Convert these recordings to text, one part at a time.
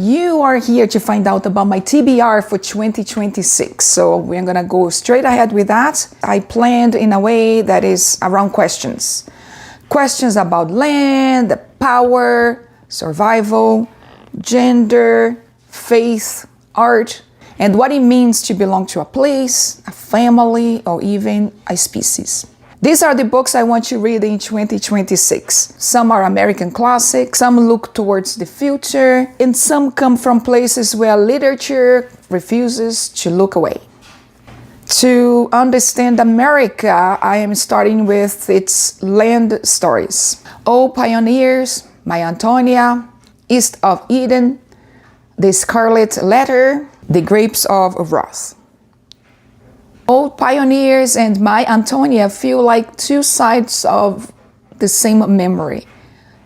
You are here to find out about my TBR for 2026, so we're gonna go straight ahead with that. I planned in a way that is around questions. Questions about land, power, survival, gender, faith, art, and what it means to belong to a place, a family, or even a species. These are the books I want to read in 2026. Some are American classics, some look towards the future, and some come from places where literature refuses to look away. To understand America, I am starting with its land stories. Oh Pioneers, My Ántonia, East of Eden, The Scarlet Letter, The Grapes of Wrath. Old Pioneers and My Ántonia feel like two sides of the same memory.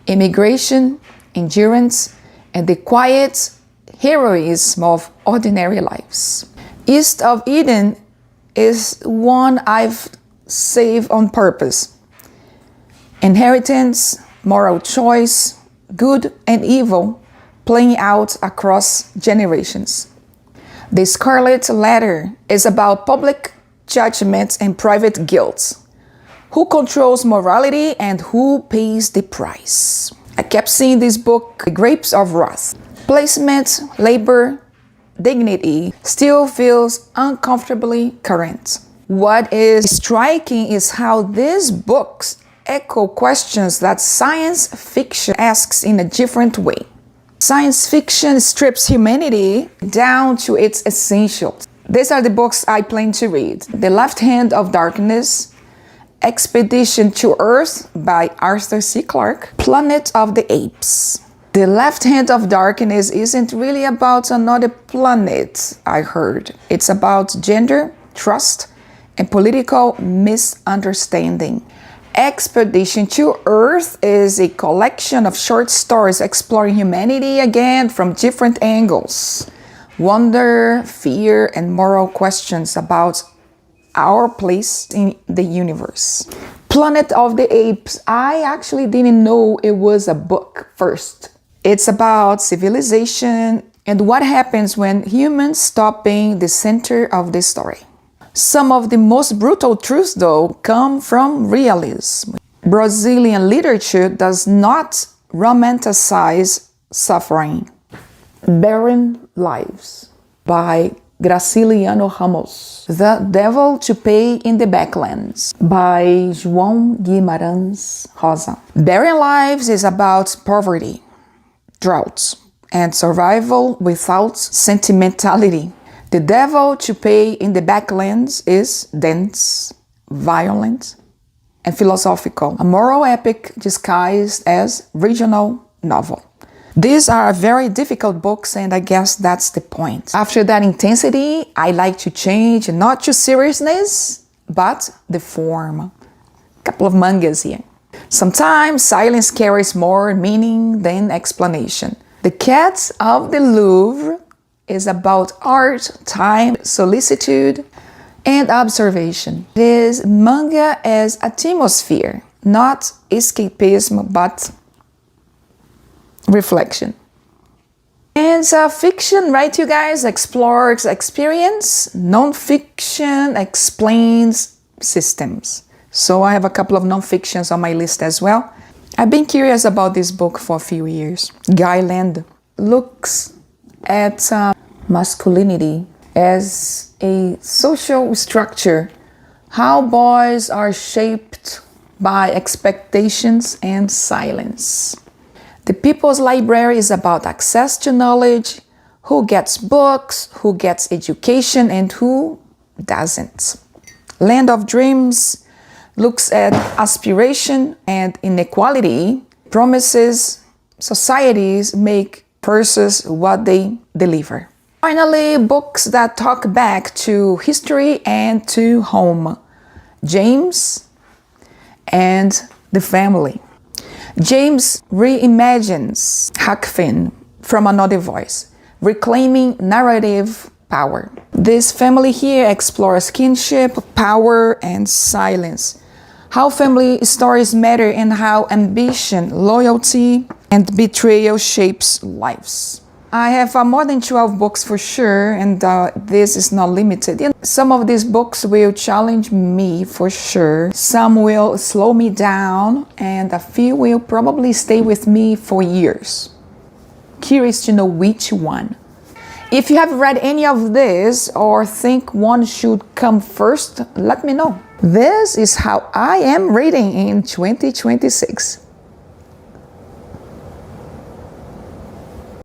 Immigration, endurance, and the quiet heroism of ordinary lives. East of Eden is one I've saved on purpose. Inheritance, moral choice, good and evil playing out across generations. The Scarlet Letter is about public judgment and private guilt. Who controls morality and who pays the price? I kept seeing this book, The Grapes of Wrath. Placement, labor, dignity still feels uncomfortably current. What is striking is how these books echo questions that science fiction asks in a different way. Science fiction strips humanity down to its essentials. These are the books I plan to read. The Left Hand of Darkness, Expedition to Earth by Arthur C. Clarke, Planet of the Apes. The Left Hand of Darkness isn't really about another planet, I heard. It's about gender, trust, and political misunderstanding. Expedition to Earth is a collection of short stories exploring humanity again from different angles. Wonder, fear, and moral questions about our place in the universe. Planet of the Apes, I actually didn't know it was a book first. It's about civilization and what happens when humans stop being the center of the story. Some of the most brutal truths, though, come from realism. Brazilian literature does not romanticize suffering. Barren Lives by Graciliano Ramos. The Devil to Pay in the Backlands by João Guimarães Rosa. Barren Lives is about poverty, droughts, and survival without sentimentality. The Devil to Pay in the Backlands is dense, violent, and philosophical. A moral epic disguised as regional novel. These are very difficult books, and I guess that's the point. After that intensity, I like to change not to seriousness, but the form. A couple of mangas here. Sometimes silence carries more meaning than explanation. The Cats of the Louvre is about art, time, solicitude, and observation. It is manga as atmosphere, not escapism, but reflection. And fiction, right, you guys, explores experience. Nonfiction explains systems. So I have a couple of nonfictions on my list as well. I've been curious about this book for a few years. Guyland looks at masculinity as a social structure, how boys are shaped by expectations and silence. The People's Library is about access to knowledge, who gets books, who gets education, and who doesn't. Land of Dreams looks at aspiration and inequality, promises societies make versus what they deliver. Finally, books that talk back to history and to home. James and the Family. James reimagines Huck Finn from another voice, reclaiming narrative power. This family here explores kinship, power, and silence. How family stories matter and how ambition, loyalty, and betrayal shapes lives. I have more than 12 books for sure, and this is not limited. Some of these books will challenge me for sure. Some will slow me down, and a few will probably stay with me for years. Curious to know which one. If you have read any of this or think one should come first, let me know. This is how I am reading in 2026.